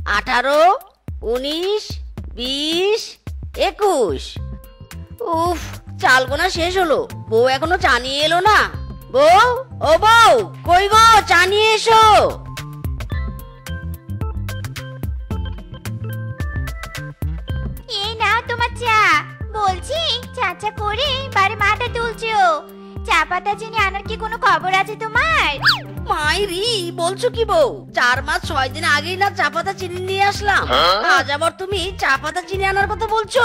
18, 19, 20, 21। উফ, চাল গোনা শেষ হলো, বউ এখনো চা নিয়ে এলো না। বউ, ও বউ, কই গো, চা নিয়ে এসো। এই নাও তোমার চা। বলছি চাচা করে বাড়ি মাথা তুলছো, চা পাতা চিনি আনার কি কোনো খবর আছে তোমার? মাইরি, বলছো কি বউ? 4 মাস 6 দিন আগেই না চা পাতা চিনি নিয়ে আসলাম, আজ আবার তুমি চা পাতা চিনি আনার কথা বলছো?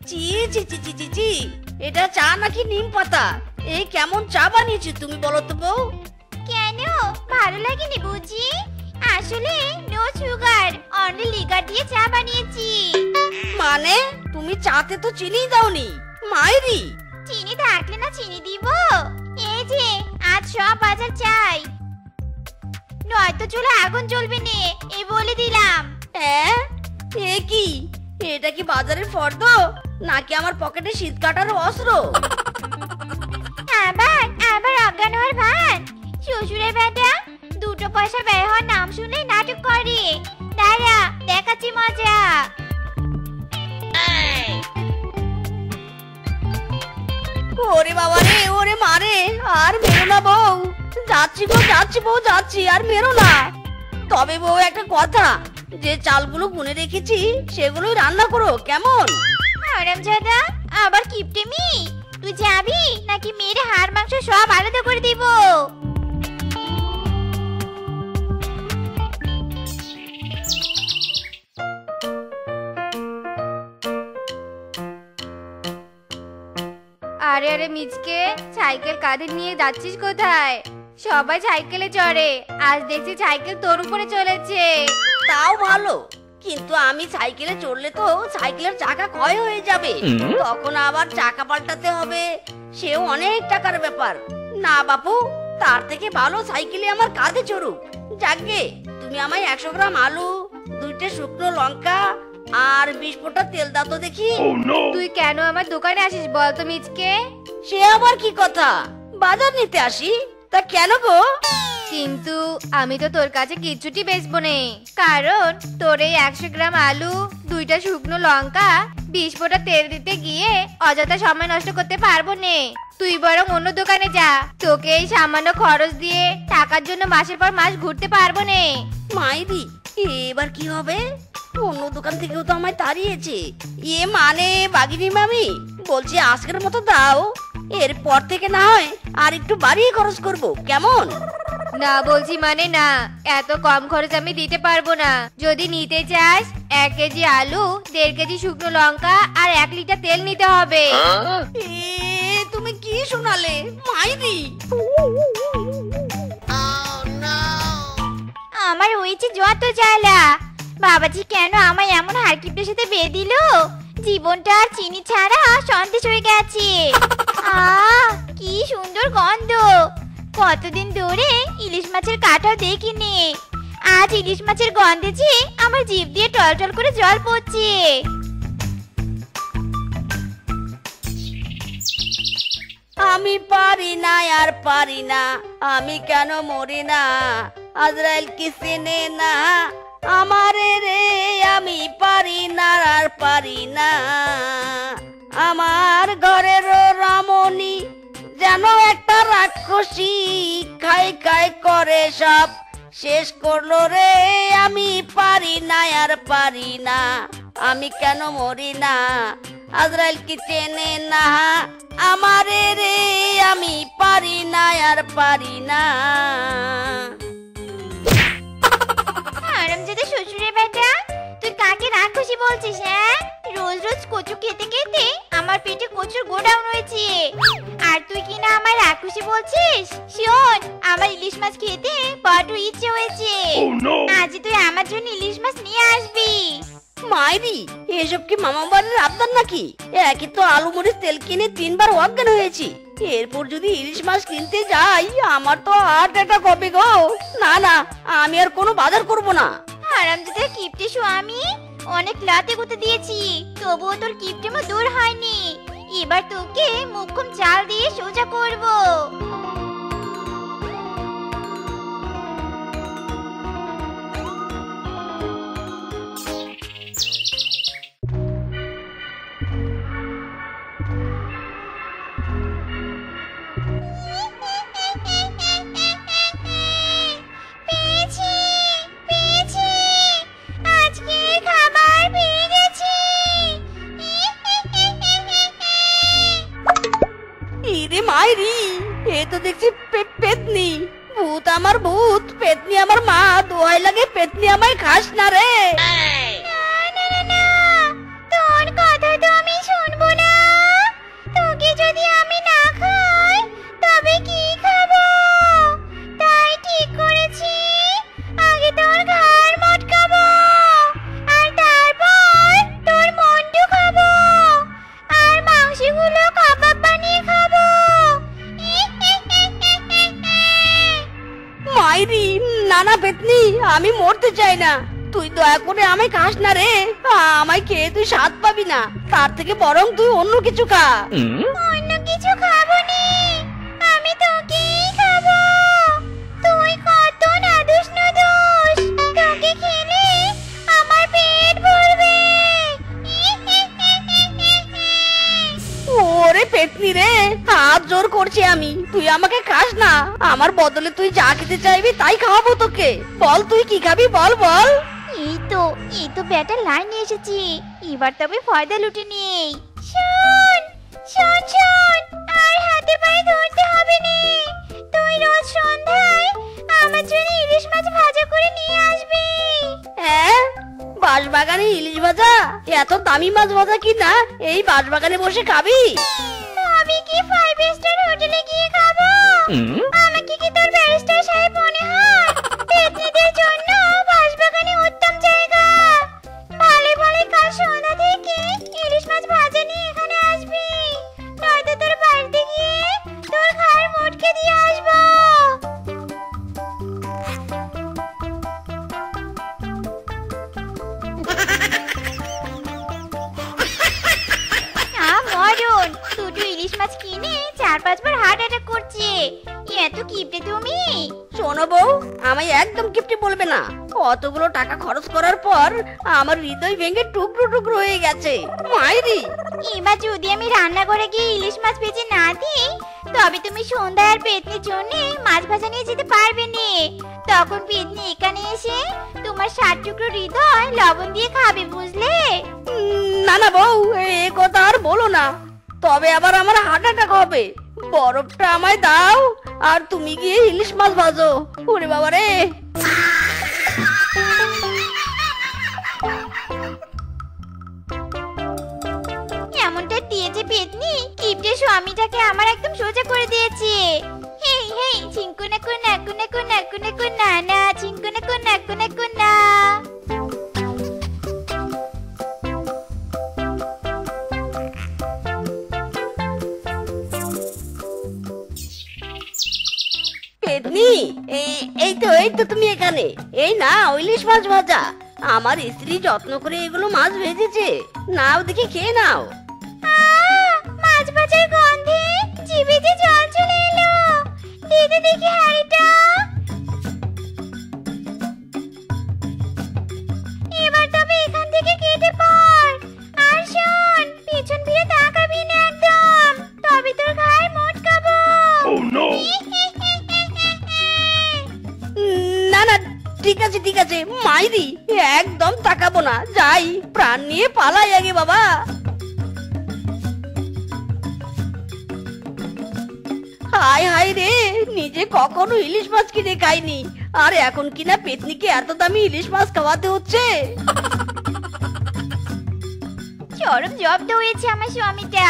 চি চি চি চি চি চি, এটা চা নাকি নিম পাতা? এই কেমন চা বানিয়েছো তুমি বলো তো বউ? কেন, ভালো লাগেনি বুঝি? আসলে নো সুগার, অনলি লিগার দিয়ে চা বানিয়েছি। মানে তুমি চাতে তো চিনি দাওনি? মাইরি, চিনি থাকলে না চিনি দিব? এই যে আজ সব বাজার চাই, নয়তো চুলা আগুন জ্বলবে নে, এই বলে দিলাম। এ কি, এটা কি বাজারের ফর্দ নাকি আমার পকেটে শীত কাটার অস্ত্র? আবার আবার অজ্ঞান হওয়ার ভান। শ্বশুরের বেটা 2 পয়সা ব্যয় হওয়ার নাম শুনলে নাটক করে। দাঁড়া, দেখাচ্ছি মজা। ওরে বাবা রে, ওরে মারে, আর মেরো না বউ। যাচ্ছি গো, যাচ্ছি বউ, যাচ্ছি, আর মেরো না। তবে বউ একটা কথা, যে চালগুলো গুনে রেখেছি সেগুলোই রান্না করো, কেমন? হারামজাদা, আবার কিপটেমি? তুই যাবি নাকি মেরে হাড় মাংস সব আলাদা করে দিব? আরে আরে মিচকে, সাইকেল কাঁধে নিয়ে যাচ্ছিস কোথায়? সবাই সাইকেলে চড়ে, আজ দেখছি সাইকেল তোর উপরে চলেছে। তাও ভালো, কিন্তু আমি সাইকেলে চড়লে তো সাইকেলের চাকা ক্ষয় হয়ে যাবে, তখন আবার চাকা পাল্টাতে হবে, সেও অনেক টাকার ব্যাপার। না বাপু, তার থেকে ভালো সাইকেলে আমার কাঁধে চড়ুক। যাকগে, তুমি আমায় 100 গ্রাম আলু, 2টে শুকনো লঙ্কা আর 20 ফোঁটা তেল দাও তো দেখি। তুই কেন আমার দোকানে আসিস বলতো মিচকে? সে আবার কি কথা, বাজার নিতে আসি, তা কেন গো? কিন্তু আমি তো তোর কাছে কিচ্ছুটি বেচবো নে, কারণ তোর এই 100 গ্রাম আলু, 2টা শুকনো লঙ্কা, 20 ফোঁটা তেল দিতে গিয়ে অযথা সময় নষ্ট করতে পারবো নে। তুই বরং অন্য দোকানে যা, তোকে এই সামান্য খরচ দিয়ে টাকার জন্য মাসের পর মাস ঘুরতে পারবো নে। মাইরি, এবার কি হবে? অন্য দোকান থেকেও তো আমায় তাড়িয়েছে। মানে বাগিনী মামি, বলছি আজকের মতো দাও, এরপর থেকে না হয় আর একটু বাড়িয়ে খরচ করব, কেমন? না বলছি মানে না, এত কম খরচ আমি দিতে পারবো না। যদি নিতে চাস 1 কেজি আলু, 1.5 কেজি শুকনো লঙ্কা আর 1 লিটার তেল নিতে হবে। তুমি কি শোনালে মাইরি? আমার হয়েছে যত জ্বালা। বাবাজি কেন আমায় এমন হারকিপটের সাথে বেঁধে দিল? জীবনটা আর চিনি ছাড়া সন্দেশ হয়ে গেছে। কি সুন্দর গন্ধ! কতদিন ধরে ইলিশ মাছের কাঁটাও দেখিনি, আজ ইলিশ মাছের গন্ধে যে আমার জিভ দিয়ে টলটল করে জল পড়ছে। আমি পারি না আর পারি না, আমি কেন মরি না? আজরাইল কি চেনে না আমারে রে? আমি পারি না আর পারি না। আমার ঘরের রমণী যেন একটা রাক্ষসী, খাই খাই করে সব শেষ করলো রে। আমি পারি না আর পারি না, আমি কেন মরি না? আজরাইল কি চেনে না আমারে রে? আমি পারি না আর পারি না। হারামজাদা শ্বশুরের বেটা, তুই কাকে রাক্ষসী বলছিস? হ্যাঁ, রোজ রোজ কচু খেতে খেতে আমার পেটে কচুর গোডাউন হয়েছে, আর তুই কি না আমার রাক্ষসী বলছিস? শোন, আমার ইলিশ মাছ খেতে বড় ইচ্ছে হয়েছে, আজ তুই আমার জন্য ইলিশ মাছ নিয়ে আসবি। মাইরি, এসব কি মামা বাড়ির আবদার নাকি? একই তো আলু মরিচ তেল কিনে 3 বার অজ্ঞান হয়েছি, এরপর যদি ইলিশ মাছ কিনতে যাই আমার তো হার্ট অ্যাটাক হবে গো। না না, আমি আর কোনো বাজার করব না। হারামজাদা কিপটে স্বামী, অনেক লাতে গুতে দিয়েছি, তবুও তোর কিপটেমো দূর হয়নি। এবার তোকে মুখম চাল দিয়ে সোজা করব। তো আমার ভূত, পেতনি আমার মা, দোহাই লাগে পেতনি আমায় খাস না রে। না না না না, তোর কথা তো আমি শুনবো না। তোকে যদি আমি না খাই তবে কি খাবো? তাই ঠিক করেছি, আগে তোর ঘাড় মটকাবো, আর তারপর তোর মন্ডু খাবো, আর মাংসগুলো কাবাব বানিয়ে খাবো। মাইরি, না না পেতনি, আমি মরতে চাই না। তুই দয়া করে আমায় খাস না রে। আমায় খেয়ে তুই স্বাদ পাবি না, তার থেকে বরং তুই অন্য কিছু খা। অন্য কিছু খাবো নি, আমি তোকেই খাবো। তুই কত নাদুস নুদুস, তোকে খেলে আমার পেট ভরবে। ওরে পেতনি রে, হাত জোর করছি আমি, তুই আমাকে খাস না। আমার বদলে তুই যা খেতে চাইবি তাই খাওয়াবো তোকে। বল তুই কি খাবি, বল বল। এই তো বেটা লাইন এসেছি, এবার তবে ফয়দা লুটে নেই। শোন শোন শোন, আর হাতে পায়ে ধরতে হবে না। তুই রোজ সন্ধ্যায় আমার জন্য ইলিশ মাছ ভাজা করে নিয়ে আসবি। হ্যাঁ, বাঁশবাগানে ইলিশ ভাজা? এত দামি মাছ ভাজা কি না এই বাঁশবাগানে বসে খাবি? আমি কি 5 স্টার হোটেলে গিয়ে খাবো? আমাকে কি তোর ব্যারিস্টার সাহেব মনে হয়? পেতনিদের জন্য বাঁশবাগানে উত্তম জায়গা। ভালো ভালো কাল সন্ধ্যা থেকে ইলিশ মাছ ভাজা নিয়ে এখানে আসবি, নয়তো তোর বাড়িতে গিয়ে তোর ঘাড় মটকে দিয়ে আসবো। মরণ, দুটো ইলিশ মাছ কিনে 4-5 বার হার্ট অ্যাটাক করছে। এত কিপটে তুমি? শোনো বউ, আমায় একদম কিপটে বলবে না। অতগুলো টাকা খরচ করার পর আমার হৃদয় ভেঙে টুকরো টুকরো হয়ে গেছে। মাইরি, এবার যদি আমি রান্না করে গিয়ে ইলিশ মাছ ভেজে না দিই, তবে তুমি সন্ধ্যা আর পেতনির জন্য মাছ ভাজা নিয়ে যেতে পারবে না। তখন পেতনি এখানে এসে তোমার 7 টুকরো হৃদয় লবণ দিয়ে খাবে, বুঝলে? না না বউ, এ কথা আর বলো না, তবে আবার আমার হার্ট অ্যাটাক হবে। বরফটা আমায় দাও, আর তুমি গিয়ে ইলিশ মাছ ভাজো। ওরে বাবা রে। এমনটা দিয়েছে পেতনি, কিপটে স্বামীটাকে আমার একদম সোজা করে দিয়েছে। হেই হেই, চিঙ্কুনা কুনা কুনা কুনা কুনা কুনা না, চিঙ্কুনা কুনা কুনা কুনা। পেতনি, এই তো তুমি এখানে। এই না ইলিশ মাছ ভাজা, আমার স্ত্রী যত্ন করে এগুলো মাছ ভেজেছে। নাও দেখি খেয়ে নাও। মাছ ভাজার গন্ধে জিভে যে জল চলে এলো। দিদি দেখি হাড়িটা। এবার তবে এখান থেকে কেটে পড়। আর শোন, পিছন ফিরে তাকাবি না একদম, তবে তোর ঘাড় মটকাবো। না না, ঠিক আছে ঠিক আছে মাইরি, একদম তাকাবো না। যাই, প্রাণ নিয়ে পালাই আগে বাবা। হাই হাই রে, নিজে কখনো ইলিশ মাছ কিনে খাইনি, আর এখন কিনা পেতনিকে এত দামি ইলিশ মাছ খাওয়াতে হচ্ছে। চরম জব্দ হয়েছে আমার স্বামীটা।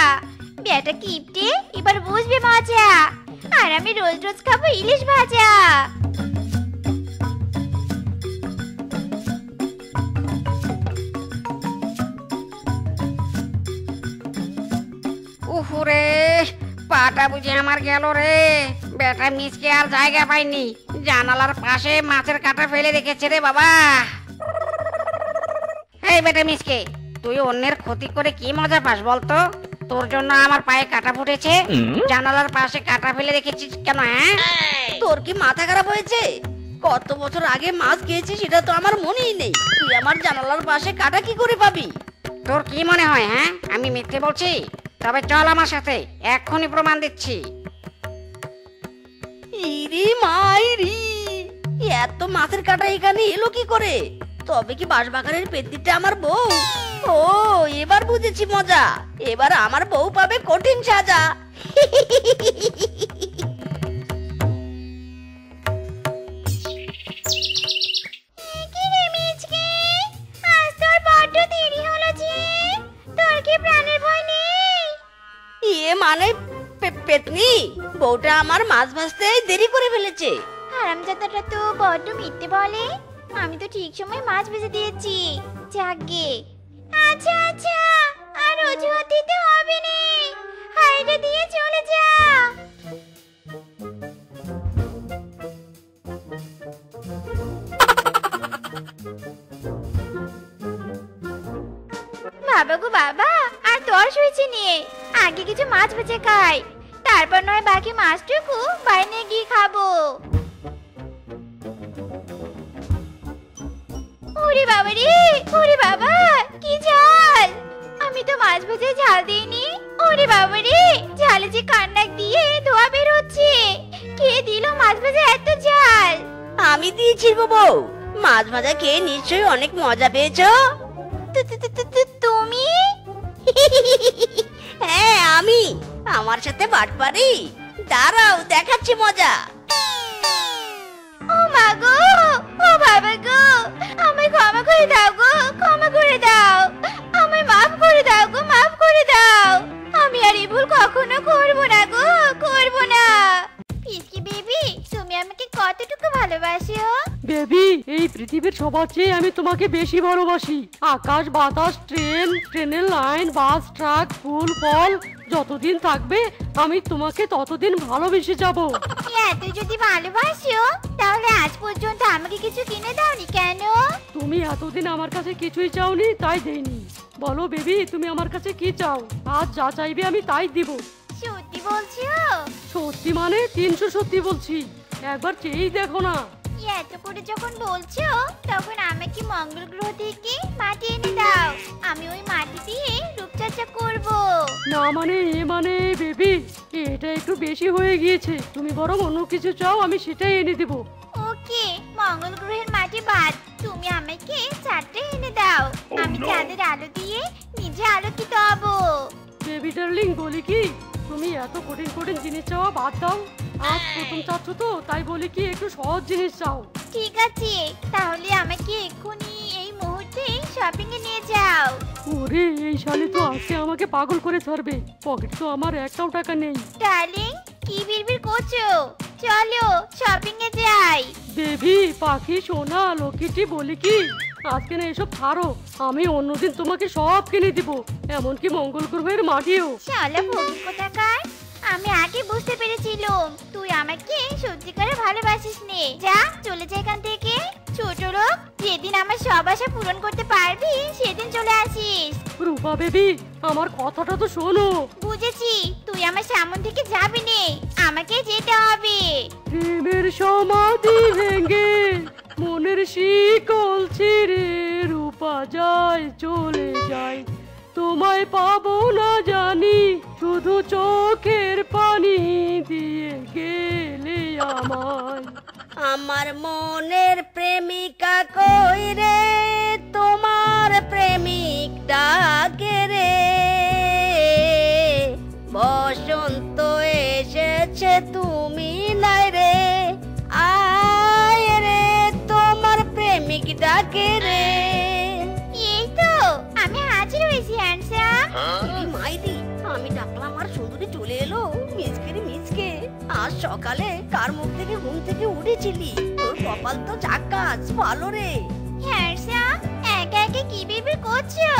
বেটা কিপটে, এবার বুঝবে মজা। আর আমি রোজ রোজ খাবো ইলিশ ভাজা। উফরে, পাটা বুঝে আমার গেল রে। বেটা মিসকে আর জায়গা পাইনি, জানালার পাশে মাছের কাঁটা ফেলে রেখেছে রে বাবা। এই বেটা মিসকে, তুই অন্যের ক্ষতি করে কি মজা পাস বলতো? তোর জন্য আমার পায়ে কাঁটা ফুটেছে, জানালার পাশে কাঁটা ফেলে রেখেছিস কেন? হ্যাঁ, তোর কি মাথা খারাপ হয়েছে? কত বছর আগে মাছ খেয়েছি সেটা তো আমার মনেই নেই। তুই আমার জানালার পাশে কাটা কি করে পাবি? তোর কি মনে হয়? হ্যাঁ, আমি মিথ্যে বলছি? তবে চল আমার সাথে, এক্ষুনি প্রমাণ দিচ্ছি। ইরে মাইরি, এত মাছের কাটা এখানে এলো কি করে? তবে কি বাঁশবাগানের পেতনিটা আমার বউ? ও, এবার বুঝেছি মজা। এবার আমার বউ পাবে কঠিন সাজা। কি রে মিচকে, আজ তোর বড্ড দেরি হলো যে। তোর কি প্রাণের ভয় নেই? ইয়ে মানে পেতনি, বউটা আমার মাছ ভাজতে দেরি করে ফেলেছে। হারামজাদাটা তো বড্ড মিথ্যে বলে। আমি তো ঠিক সময় মাছ ভেজে দিয়েছি। যাকগে। আচ্ছা আচ্ছা, আর অজুহাত দিতে হবে না। হাইরে দিয়ে চলে যা। বাবা গো বাবা, আর তর হয়েছে নিয়ে আগে কিছু মাছ ভেজে খাই, তারপর নয় বাকি মাছটুকু বাইরে গিয়ে খাবো। ওরে বাবা রে, ওরে বাবা, কি ঝাল! আমি তো মাছ ভেজে ঝাল দিইনি। ওরে বাবা রে, ঝালে যে কান্নাক দিয়ে ধোয়া বের হচ্ছে। কে দিল মাছ ভেজে এত ঝাল? আমি দিয়েছি গো বউ। মাছ ভাজা খেয়ে নিশ্চয়ই অনেক মজা পেয়েছো। তুমি? হ্যাঁ আমি। আমার সাথে বাটপারি? দাঁড়াও দেখাচ্ছি মজা। ও মা গো, ও বাবা গো, আমায় ক্ষমা করে দাও গো, ক্ষমা করে দাও। আমায় মাফ করে দাও গো, মাফ করে দাও। আমি আর এই ভুল কখনো করবো না গো, করবো না। পিচকি বেবি, তুমি আমাকে কতটুকু ভালোবাসো? বেবি, এই পৃথিবীর সবার চেয়ে আমি তোমাকে বেশি ভালোবাসি। আকাশ বাতাস ট্রেন, ট্রেনের লাইন, বাস ট্রাক, ফুল ফল যতদিন থাকবে আমি তোমাকে ততদিন ভালোবেসে যাব। এত যদি ভালোবাসো তাহলে আজ পর্যন্ত আমাকে কিছু কিনে দাওনি কেন? তুমি এতদিন আমার কাছে কিছুই চাওনি, তাই দেইনি। বলো বেবি, তুমি আমার কাছে কি চাও? আজ যা চাইবে আমি তাই দিব। সত্যি বলছো? সত্যি মানে 300 সত্যি বলছি। একবার চেয়েই দেখো না। এত করে যখন বলছো তখন আমাকে মঙ্গল গ্রহ থেকে মাটি এনে দাও, আমি ওই মাটি দিয়ে রূপচর্চা করব। না মানে বেবি, এটা একটু বেশি হয়ে গিয়েছে। তুমি বরং অন্য কিছু চাও, আমি সেটাই এনে দেব। ওকে, মঙ্গল গ্রহের মাটি বাদ তুমি আমাকে চারটে এনে দাও, আমি চাঁদের আলো দিয়ে নিজে আলোকিত হব। বেবি ডার্লিং, বলি কি, তুমি এত কঠিন কঠিন জিনিস চাওয়া বাদ দাও। আজ প্রথম চাচ্ছ তো, তাই বলি কি একটু সহজ জিনিস চাও। ঠিক আছে, তাহলে আমাকে এক্ষুনি এই মুহূর্তে শপিং এ নিয়ে যাও। ওরে, এই শালি তো আজকে আমাকে পাগল করে ছাড়বে। পকেট তো আমার একটাও টাকা নেই। ডার্লিং, কি বিড়বিড় করছো? চলো শপিং এ যাই। বেবি পাখি সোনা লক্ষ্মীটি, বলি কি, আজকে না এসব ছাড়ো। আমি অন্যদিন তোমাকে সব কিনে দিব, এমনকি মঙ্গল গ্রহের মাটিও। শালা ভোগী কোথাকার, আমি আগে বুঝতে পেরেছিলাম তুই আমাকে সত্যিকারে ভালোবাসিস নে। যা চলে যা এখান থেকে, ছোট লোক। যেদিন আমার সব আশা পূরণ করতে পারবি সেদিন চলে আসিস। রূপা বেবি, আমার কথাটা তো শোনো। বুঝেছি, তুই আমার সামনে থেকে যাবি নে, আমাকে যেতে হবে। প্রেমের সমাধি ভেঙে মনের শিকল ছিঁড়ে রূপা যায় চলে যায়, তোমায় পাবো না জানি, শুধু চোখের পানি দিয়ে গেলে আমায়। আমার মনের প্রেমিকা কই রে, তোমার প্রেমিক ডাকে রে। বসন্ত এসেছে তুমি নাই রে, আয় রে তোমার প্রেমিক ডাকে রে। এই তো আমি হাজির হয়েছি হ্যান্ডসাম। মাইদি, আমি ডাকলাম আর সুন্দরী চলে এলো। মিচকে রে মিচকে, আজ সকালে কার মুখ থেকে ঘুম থেকে উঠেছিলি? তোর কপাল তো জাক্কাস, ভালো রে। হ্যান্ডসাম, একা একা কি বিড়বিড় করছো?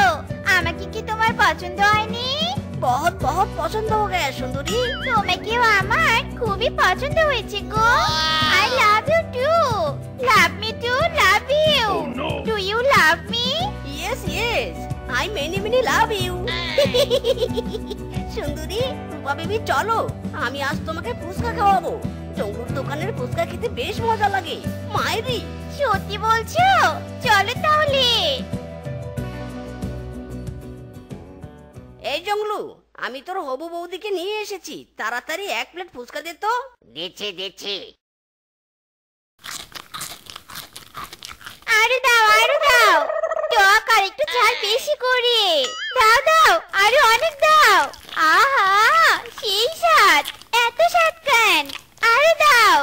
আমাকে কি তোমার পছন্দ হয়নি? বহুত বহুত পছন্দ হয়ে গেছে সুন্দরী। তোমাকেও আমার খুবই পছন্দ হয়েছে গো। I love you too. Love me too, love you. Do you love me? Yes yes, I many many love you. সুন্দরী, রূপা বেবি চলো, আমি আজ তোমাকে ফুচকা খাওয়াবো। জঙ্গুর দোকানের ফুচকা খেতে বেশ মজা লাগে। মায়েরি, সত্যি বলছো? চলো তাহলে। এই জঙ্গলু, আমি তোর হবু বৌদিকে নিয়ে এসেছি, তাড়াতাড়ি 1 প্লেট ফুচকা দে তো। দিচ্ছি দিচ্ছি। আরো দাও, আরো দাও। টক আর একটু ঝাল বেশি করে দাও, দাও আরো অনেক দাও। আহা, সেই স্বাদ, এত স্বাদ কেন? আরো দাও।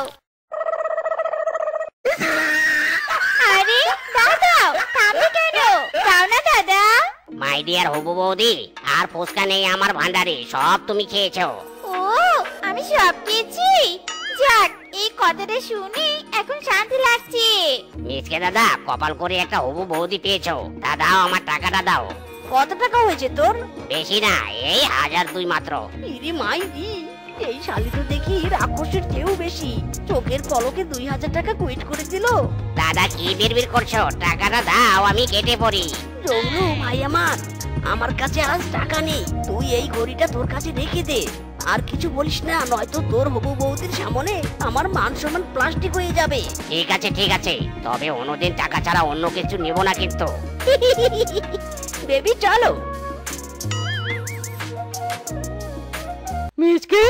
মাইডি আর হবু বৌদি, আর ফুচকা নেই আমার ভান্ডারে, সব তুমি খেয়েছো। ও, আমি সব খেয়েছি। যাক, এই কথাটা শুনে এখন শান্তি লাগছে। মিসকে দাদা, কপাল করে একটা হবু বৌদি পেয়েছো। দাদাও আমার টাকাটা দাও। কত টাকা হয়েছে তোর? বেশি না, এই 1002 মাত্র। ইরি মাইরি, এই শালি তো দেখি রাক্ষসের চেয়েও বেশি। চোখের পলকে 2000 টাকা কুইট করে দিল। দাদা কি বিড়বিড় করছো? টাকাটা দাও, আমি কেটে পড়ি। জৌলু ভাই আমার কাছে আজ টাকা নেই। তুই এই ঘড়িটা তোর কাছে রেখে দে, আর কিছু বলিস না, নয়তো তোর হবু বৌদির সামনে আমার মান সম্মান প্লাস্টিক হয়ে যাবে। ঠিক আছে ঠিক আছে, তবে অন্যদিন টাকা ছাড়া অন্য কিছু নেবো না কিন্তু। বেবি চলো। মিচকে,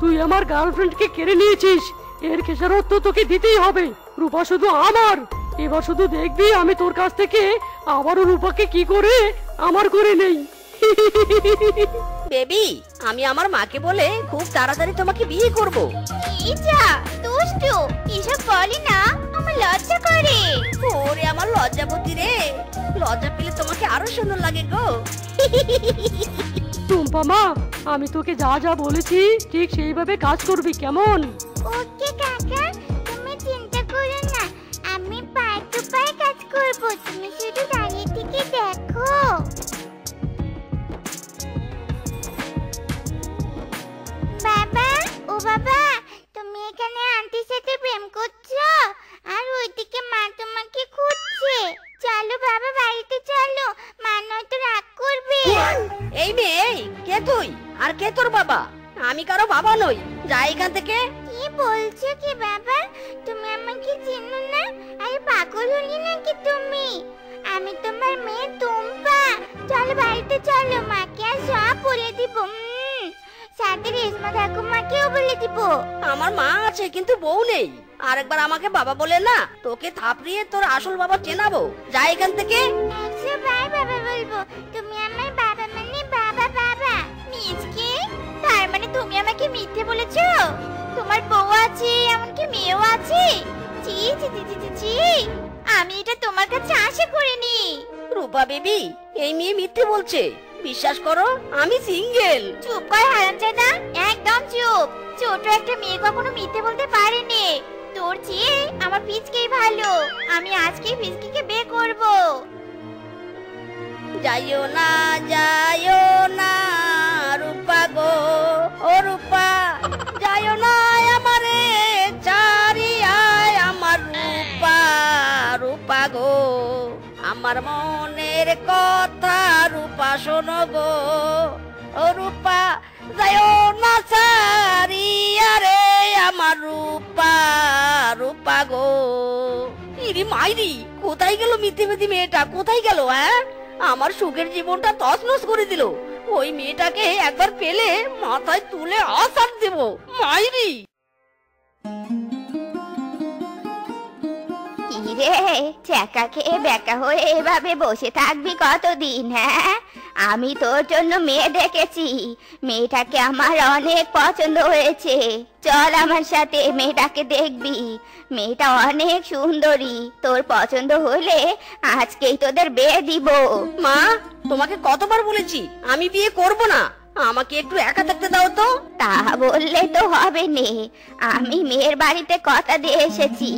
তুই আমার গার্লফ্রেন্ডকে কেড়ে নিয়েছিস, এর খেসারত তো তোকে দিতেই হবে। রূপা শুধু আমার, এবার শুধু দেখবি আমি তোর কাছ থেকে আবারও রূপাকে কি করে আমার করে নেই। বেবি, আমি আমার মাকে বলে খুব তাড়াতাড়ি তোমাকে বিয়ে করব। এই যা দুষ্টু, এসব বলি না, আমার লজ্জা করে। ওরে আমার লজ্জাবতী রে, লজ্জা পেলে তোমাকে আরো সুন্দর লাগে গো। টুম্পা মা, আমি তোকে যা যা বলেছি ঠিক সেইভাবে কাজ করবি, কেমন? ওকে কাকা, তুমি চিন্তা করো না, আমি পায়ে টু পায়ে কাজ করব। তুমি শুধু দাঁড়িয়ে থেকে দেখো। বাবা, ও বাবা, তুমি এখানে আন্টির সাথে প্রেম করছো, আর ওইদিকে মা তোমাকে খুঁজছে। চলো বাবা, বাড়িতে চলো, মা নয়তো রাগ করবে। এই মেয়ে, এই কে তুই আর কে তোর বাবা? আমি কারো বাবা নই, যা এখান থেকে। কি বলছো কি বাবা? তুমি আমাকে চেনো না? আরে পাগল হলি নাকি তুমি? আমি তোমার মেয়ে টুম্পা। চলো বাড়িতে চলো, মাকে আর সব বলে দিব। সাথে রেশমা ঠাকুমাকেও বলে দিব। আমার মা আছে কিন্তু বউ নেই। আরেকবার আমাকে বাবা বলে না, তোকে থাপড়িয়ে তোর আসল বাবা চেনাবো। যা এখান থেকে। 100 বার বাবা বলবো, তুমি আমার বাবা মানে বাবা বাবা। মিচকে, তার মানে তুমি আমাকে মিথ্যে বলেছো? তোমার বউ আছে, এমনকি মেয়েও আছে? ছি ছি ছি ছি ছি ছি, আমি এটা তোমার কাছে আশা করিনি। রূপা বেবি, এই মেয়ে মিথ্যে বলছে, বিশ্বাস করো আমি সিঙ্গেল। চুপ কর হারামজাদা, একদম চুপ। ছোট একটা মেয়ে কখনো মিথ্যে বলতে পারেনি। তোর চেয়ে আমার পিচকেই ভালো। আমি আজকে পিচকিকে বিয়ে করব। যাইও না রূপা গো, ও রূপা, যাইও না আমারে চারিয়ায় আমার রূপা, রূপা গো, আমার মনের কথা রূপা শোনো গো, ও রূপা, যাইও না চারিয়া রে আমার রূপা, রূপা গো। ইরি মাইরি, কোথায় গেল মিথ্যেবাদী মেয়েটা? কোথায় গেল? হ্যাঁ, আমার সুখের জীবনটা তছনছ করে দিল। ওই মেয়েটাকে একবার পেলে মাথায় তুলে আছাড় দেব। মাইরি। কিরে, চেকা খেয়ে বেকা হয়ে এভাবে বসে থাকবি কতদিন? হ্যাঁ, আমি তোর জন্য মেয়ে ডেকেছি। মেয়েটাকে আমার অনেক পছন্দ হয়েছে। চল আমার সাথে, মেয়েটাকে দেখবি। মেয়েটা অনেক সুন্দরী। তোর পছন্দ হলে আজকেই তোদের বিয়ে দিব। মা, তোমাকে কতবার বলেছি আমি বিয়ে করব না, আমাকে একটু একা থাকতে দাও তো। তা বললে তো হবে নে, আমি মেয়ের বাড়িতে কথা দিয়ে এসেছি।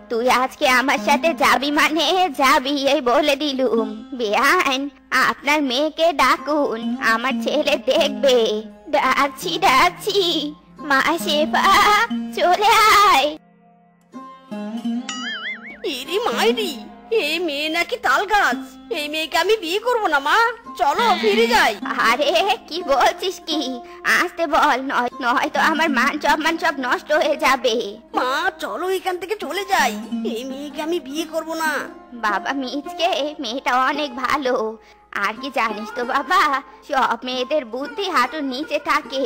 তুই আজকে আমার সাথে যাবি মানে যাবি, এই বলে দিলুম। বেআইন, আপনার মেয়েকে ডাকুন, আমার ছেলে দেখবে। ডাকছি ডাকছি, মা শেফা, চলে আয়। ইরি মাইরি, এই মেয়ে নাকি তাল গাছ। এই মেয়েকে আমি বিয়ে করব না মা, চলো ফিরে যাই। আরে কি বলছিস কি? আসতে বল, নয়তো আমার মান সম্মান সব নষ্ট হয়ে যাবে। মা চলো এখান থেকে চলে যাই, এই মেয়েকে আমি বিয়ে করব না। বাবা মিচকে, মেয়েটা অনেক ভালো। আর কি জানিস তো বাবা, সব মেয়েদের বুদ্ধি হাঁটুর নিচে থাকে।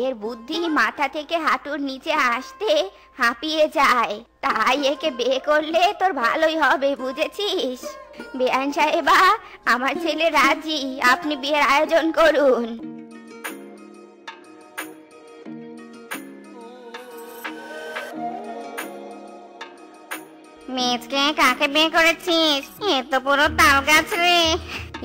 এর বুদ্ধি মাথা থেকে হাঁটুর নিচে আসতে হাঁপিয়ে যায়। তাই একে বিয়ে করলে তোর ভালোই হবে, বুঝেছিস? বেআইন সাহেবা, আমার ছেলে রাজি, আপনি বিয়ের আয়োজন করুন। মিচকে, কাকে বিয়ে করেছিস? এ তো পুরো তাল গাছ রে।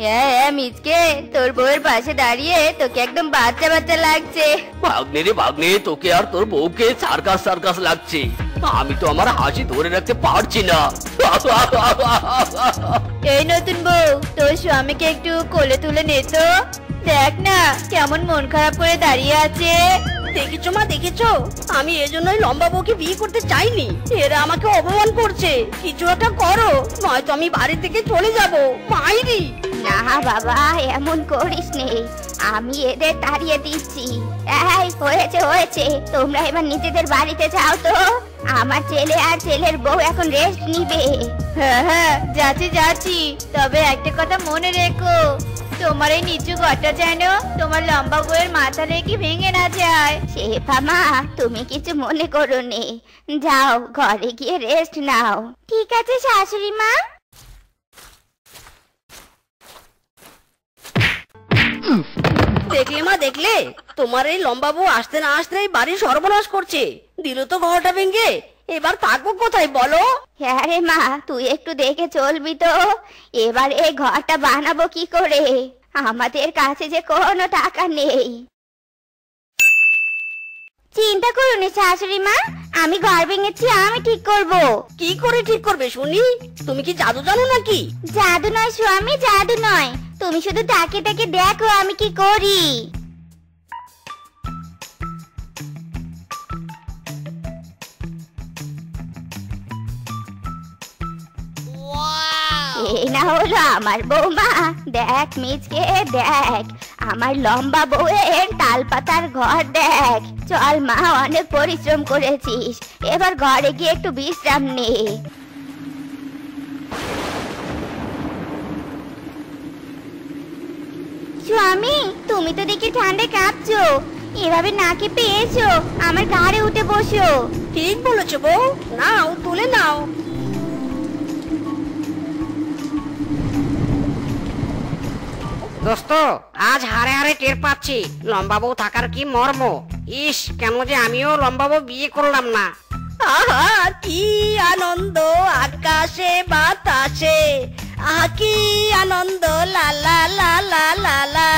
হ্যাঁ মিচকে, তোর বউয়ের পাশে দাঁড়িয়ে তোকে একদম বাচ্চা বাচ্চা লাগছে। ভাগ্নে রে ভাগ্নে, তোকে আর তোর বউকে সার্কাস সার্কাস লাগছে। আমি তো আমার হাসি ধরে রাখতে পারছি না। এই নতুন বউ, তোর স্বামীকে একটু কোলে তুলে নে তো। দেখ না কেমন মন খারাপ করে দাঁড়িয়ে আছে। দেখেছো মা, দেখেছো? আমি এজন্যই লম্বা বউকে বিয়ে করতে চাইনি। এরা আমাকে অপমান করছে। কিছু একটা করো, নয়তো আমি বাড়ি থেকে চলে যাব। মাইরি! না বাবা, এমন করিস নে, আমি এদের তাড়িয়ে দিচ্ছি। এই হয়েছে হয়েছে, তোমরা এবার নিজেদের বাড়িতে যাও তো। আমার ছেলে আর ছেলের বউ এখন রেস্ট নিবে। হ্যাঁ হ্যাঁ, যাচ্ছি যাচ্ছি। তবে একটা কথা মনে রেখো, তোমার এই নিচু ঘরটা যেন তোমার লম্বা বউয়ের মাথা লেগে ভেঙে না যায়। শেফা মা, তুমি কিছু মনে করো নে, যাও ঘরে গিয়ে রেস্ট নাও। ঠিক আছে শাশুড়ি মা। দেখলে মা, দেখলে? তোমার এই লম্বা বউ আসতে না আসতেই বাড়ি সর্বনাশ করছে। দিল তো ঘরটা ভেঙে। এবার থাকবো কোথায় বলো? হ্যাঁ রে মা, তুই একটু দেখে চলবি তো। এবার এই ঘরটা বানাবো কি করে? আমাদের কাছে যে কোনো টাকা নেই। চিন্তা করুন শাশুড়ি মা, আমি ঘর ভেঙেছি, আমি ঠিক করব। কি করে ঠিক করবে শুনি? তুমি কি জাদু জানো নাকি? জাদু নয় স্বামী, জাদু নয়। তুমি শুধু তাকে তাকে দেখো আমি কি করি। এই না হলো আমার বৌমা। দেখ মিচকে, দেখ আমার লম্বা বউয়ের তাল পাতার ঘর দেখ। চল মা, অনেক পরিশ্রম করেছিস, এবার ঘরে গিয়ে একটু বিশ্রাম নে। স্বামী, তুমি তো দেখি ঠান্ডায় কাঁপছো। এভাবে নাকে পেয়েছো, আমার ঘাড়ে উঠে বসো। ঠিক বলেছো বউ, নাও তুলে নাও। দোস্ত, আজ হারে হারে টের পাচ্ছি লম্বা বউ থাকার কি মর্ম। ইস, কেন যে আমিও লম্বা বউ বিয়ে করলাম না। আহা, কি আনন্দ আকাশে বাতাসে। আহা, কি আনন্দ, লা লা লা লা লা লা।